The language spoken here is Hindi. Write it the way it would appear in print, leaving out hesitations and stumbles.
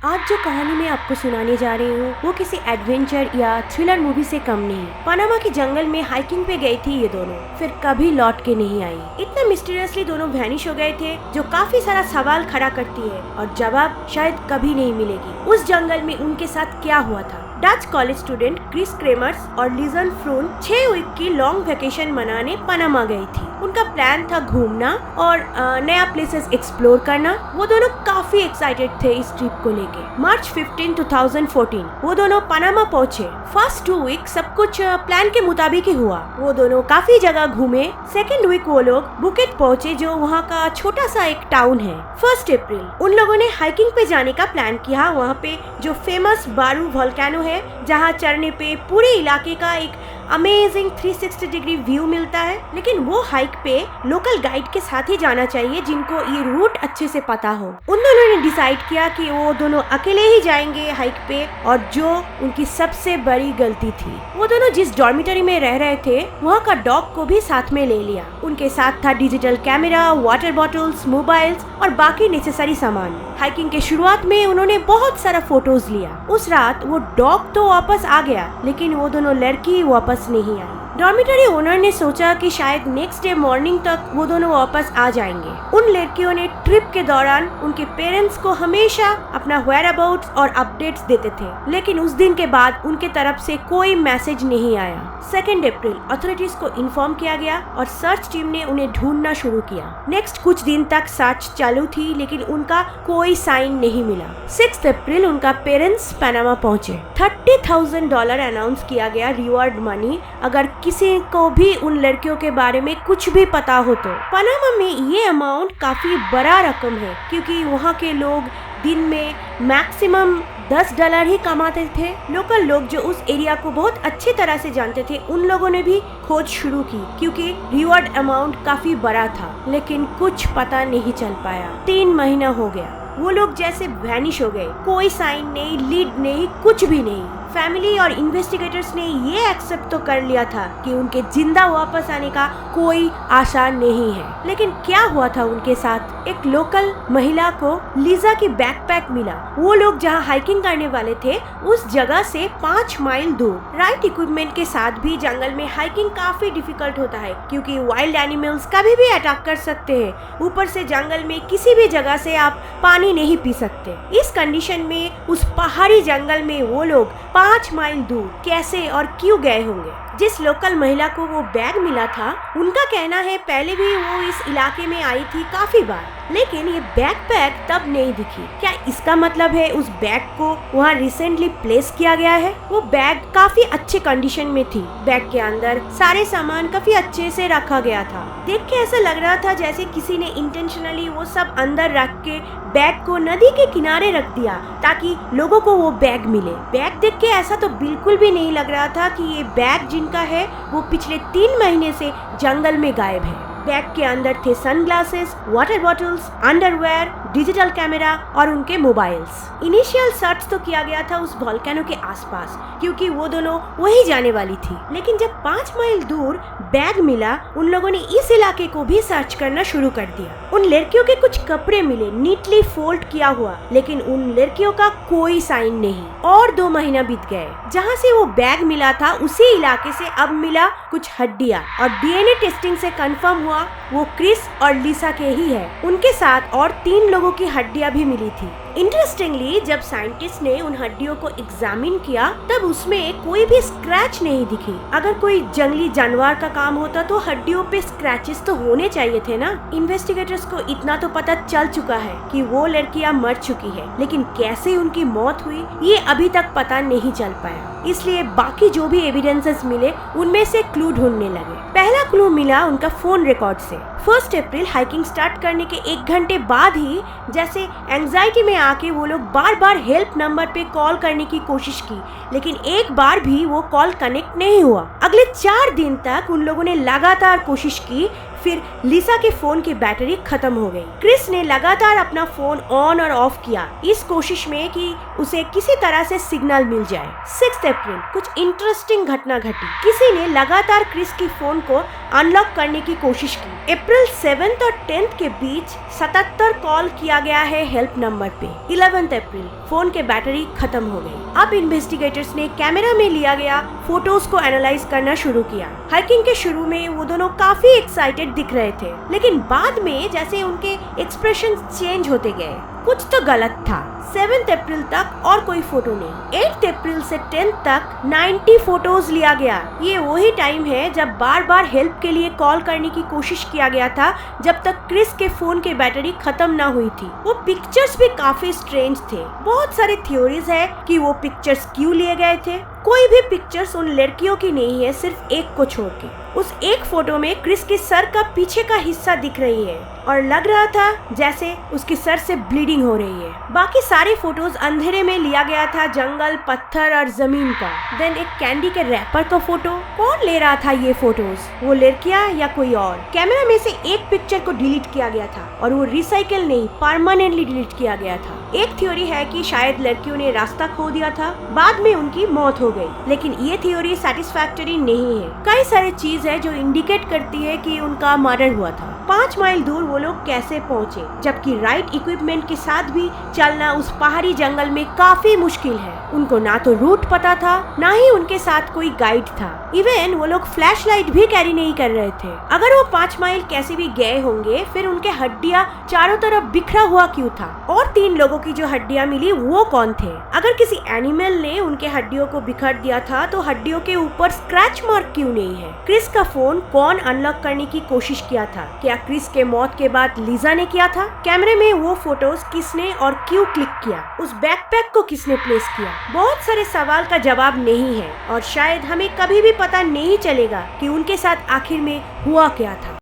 आज जो कहानी मैं आपको सुनाने जा रही हूँ वो किसी एडवेंचर या थ्रिलर मूवी से कम नहीं। पनामा के जंगल में हाइकिंग पे गई थी ये दोनों, फिर कभी लौट के नहीं आई। इतना मिस्टीरियसली दोनों वैनिश हो गए थे जो काफी सारा सवाल खड़ा करती है और जवाब शायद कभी नहीं मिलेगी। उस जंगल में उनके साथ क्या हुआ था? Dutch college student Kris Kremers और लिजन फ्रून 6 वीक की लॉन्ग वेकेशन मनाने पनामा गई थी। उनका प्लान था घूमना और नया प्लेसेस एक्सप्लोर करना। वो दोनों काफी एक्साइटेड थे इस ट्रिप को लेके। मार्च 15, 2014 वो दोनों पनामा पहुंचे। फर्स्ट 2 वीक सब कुछ प्लान के मुताबिक ही हुआ। वो दोनों काफी जगह घूमे। सेकेंड वीक वो लोग बुकेट पहुंचे जो वहाँ का छोटा सा एक टाउन है। 1 अप्रैल उन लोगों ने हाइकिंग पे जाने का प्लान किया। वहाँ पे जो फेमस बारू वोल्केनो है जहाँ चढ़ने पे पूरे इलाके का एक अमेजिंग 360 डिग्री व्यू मिलता है। लेकिन वो हाइक पे लोकल गाइड के साथ ही जाना चाहिए जिनको ये रूट अच्छे से पता हो। उन दोनों ने डिसाइड किया कि वो दोनों अकेले ही जाएंगे हाइक पे, और जो उनकी सबसे बड़ी गलती थी। वो दोनों जिस डॉर्मिटरी में रह रहे थे वहाँ का डॉग को भी साथ में ले लिया। उनके साथ था digital camera, water bottles, mobiles और बाकी नेसेसरी सामान। हाइकिंग के शुरुआत में उन्होंने बहुत सारा फोटोज लिया। उस रात वो डॉग तो वापस आ गया लेकिन वो दोनों लड़की वापस नहीं आई। डॉर्मिटरी ओनर ने सोचा कि शायद नेक्स्ट डे मॉर्निंग तक वो दोनों वापस आ जाएंगे। उन लड़कियों ने ट्रिप के दौरान उनके पेरेंट्स को हमेशा अपना वेयर अबाउट्स और अपडेट्स देते थे, लेकिन उस दिन के बाद उनके तरफ से कोई मैसेज नहीं आया। 2 अप्रैल अथॉरिटीज को इन्फॉर्म किया गया और सर्च टीम ने उन्हें ढूंढना शुरू किया। नेक्स्ट कुछ दिन तक सर्च चालू थी लेकिन उनका कोई साइन नहीं मिला। 6 अप्रैल उनका पेरेंट्स पनामा पहुंचे। $30,000 अनाउंस किया गया रिवॉर्ड मनी अगर किसी को भी उन लड़कियों के बारे में कुछ भी पता हो तो। पनामा में ये अमाउंट काफी बड़ा रकम है क्योंकि वहाँ के लोग दिन में मैक्सिमम $10 ही कमाते थे। लोकल लोग जो उस एरिया को बहुत अच्छी तरह से जानते थे उन लोगों ने भी खोज शुरू की क्योंकि रिवॉर्ड अमाउंट काफी बड़ा था, लेकिन कुछ पता नहीं चल पाया। 3 महीना हो गया। वो लोग जैसे वैनिश हो गए। कोई साइन नहीं, लीड नहीं, कुछ भी नहीं। फैमिली और इन्वेस्टिगेटर्स ने ये एक्सेप्ट तो कर लिया था कि उनके जिंदा वापस आने का कोई आशा नहीं है। लेकिन क्या हुआ था उनके साथ? एक लोकल महिला को लिजा की बैकपैक मिला। वो लोग जहाँ हाइकिंग करने वाले थे उस जगह से 5 माइल दूर। राइट इक्विपमेंट के साथ भी जंगल में हाइकिंग काफी डिफिकल्ट होता है क्योंकि वाइल्ड एनिमल्स कभी भी अटैक कर सकते हैं। ऊपर से जंगल में किसी भी जगह से आप पानी नहीं पी सकते। इस कंडीशन में उस पहाड़ी जंगल में वो लोग 5 माइल दूर कैसे और क्यों गए होंगे? जिस लोकल महिला को वो बैग मिला था उनका कहना है पहले भी वो इस इलाके में आई थी काफी बार, लेकिन ये बैकपैक तब नहीं दिखी। क्या इसका मतलब है उस बैग को वहाँ रिसेंटली प्लेस किया गया है? वो बैग काफी अच्छे कंडीशन में थी। बैग के अंदर सारे सामान काफी अच्छे से रखा गया था। देख के ऐसा लग रहा था जैसे किसी ने इंटेंशनली वो सब अंदर रख के बैग को नदी के किनारे रख दिया ताकि लोगों को वो बैग मिले। बैग देख के ऐसा तो बिल्कुल भी नहीं लग रहा था कि ये बैग जिनका है वो पिछले 3 महीने से जंगल में गायब है। बैग के अंदर थे sunglasses, water bottles, underwear, digital camera और उनके मोबाइल्स। इनिशियल सर्च तो किया गया था उस वोल्केनो के आसपास क्योंकि वो दोनों वही जाने वाली थी, लेकिन जब 5 माइल दूर बैग मिला उन लोगों ने इस इलाके को भी सर्च करना शुरू कर दिया। उन लड़कियों के कुछ कपड़े मिले नीटली फोल्ड किया हुआ, लेकिन उन लड़कियों का कोई साइन नहीं। और 2 महीना बीत गए। जहाँ से वो बैग मिला था उसी इलाके से अब मिला कुछ हड्डियाँ और डीएनए टेस्टिंग से कंफर्म हुआ वो क्रिस और लिसा के ही है। उनके साथ और 3 लोगों की हड्डियां भी मिली थी। इंटरेस्टिंगली जब साइंटिस्ट ने उन हड्डियों को एग्जामिन किया तब उसमें कोई भी स्क्रैच नहीं दिखी। अगर कोई जंगली जानवर का काम होता तो हड्डियों पे स्क्रैचेस तो होने चाहिए थे ना। इन्वेस्टिगेटर्स को इतना तो पता चल चुका है कि वो लड़कियां मर चुकी है, लेकिन कैसे उनकी मौत हुई ये अभी तक पता नहीं चल पाया। इसलिए बाकी जो भी एविडेंसेस मिले उनमें से क्लू ढूंढने लगे। पहला क्लू मिला उनका फोन रिकॉर्ड से। 1 अप्रैल हाइकिंग स्टार्ट करने के 1 घंटे बाद ही जैसे एंजाइटी में आके वो लोग बार बार हेल्प नंबर पे कॉल करने की कोशिश की, लेकिन एक बार भी वो कॉल कनेक्ट नहीं हुआ। अगले 4 दिन तक उन लोगों ने लगातार कोशिश की, फिर लिसा के फोन की बैटरी खत्म हो गई। क्रिस ने लगातार अपना फोन ऑन और ऑफ किया इस कोशिश में कि उसे किसी तरह से सिग्नल मिल जाए। 6 अप्रैल कुछ इंटरेस्टिंग घटना घटी। किसी ने लगातार क्रिस की फोन को अनलॉक करने की कोशिश की। अप्रैल 7 और 10 के बीच 77 कॉल किया गया है हेल्प नंबर पे। 11 अप्रैल फोन के बैटरी खत्म हो गई। अब इन्वेस्टिगेटर्स ने कैमरा में लिया गया फोटोज को एनालाइज करना शुरू किया। हाइकिंग के शुरू में वो दोनों काफी एक्साइटेड दिख रहे थे, लेकिन बाद में जैसे उनके एक्सप्रेशन चेंज होते गए, कुछ तो गलत था। 7 अप्रैल तक और कोई फोटो नहीं। 8 अप्रैल से 10 तक 90 फोटोज लिया गया। ये वही टाइम है जब बार बार हेल्प के लिए कॉल करने की कोशिश किया गया था, जब तक क्रिस के फोन की बैटरी खत्म ना हुई थी। वो पिक्चर्स भी काफी स्ट्रेंज थे। बहुत सारे थ्योरीज है कि वो पिक्चर्स क्यों लिए गए थे। कोई भी पिक्चर्स उन लड़कियों की नहीं है, सिर्फ एक को छोड़ के। उस एक फोटो में क्रिस के सर का पीछे का हिस्सा दिख रही है और लग रहा था जैसे उसके सर से ब्लीडिंग हो रही है। बाकी सारे फोटोज अंधेरे में लिया गया था, जंगल, पत्थर और जमीन का। देन एक कैंडी के रैपर का फोटो। कौन ले रहा था ये फोटोज, वो लड़कियां या कोई और? कैमरा में से एक पिक्चर को डिलीट किया गया था और वो रिसाइकिल नहीं, परमानेंटली डिलीट किया गया था। एक थ्योरी है कि शायद लड़कियों ने रास्ता खो दिया था, बाद में उनकी मौत हो गई, लेकिन ये थ्योरी सेटिस्फैक्टरी नहीं है। कई सारी चीज है जो इंडिकेट करती है कि उनका मर्डर हुआ था। 5 माइल दूर वो लोग कैसे पहुँचे, जबकि राइट इक्विपमेंट के साथ भी चलना उस पहाड़ी जंगल में काफी मुश्किल है। उनको ना तो रूट पता था, ना ही उनके साथ कोई गाइड था। इवन वो लोग फ्लैश लाइट भी कैरी नहीं कर रहे थे। अगर वो 5 माइल कैसे भी गए होंगे, फिर उनके हड्डियां चारों तरफ बिखरा हुआ क्यों था? और 3 लोगों की जो हड्डियां मिली वो कौन थे? अगर किसी एनिमल ने उनके हड्डियों को बिखर दिया था, तो हड्डियों के ऊपर स्क्रैच मार्क क्यों नहीं है? क्रिस का फोन कौन अनलॉक करने की कोशिश किया था? क्या क्रिस के मौत के बाद लिजा ने किया था? कैमरे में वो फोटोज किसने और क्यों क्लिक किया? उस बैकपैक को किसने प्लेस किया? बहुत सारे सवाल का जवाब नहीं है और शायद हमें कभी भी पता नहीं चलेगा कि उनके साथ आखिर में हुआ क्या था।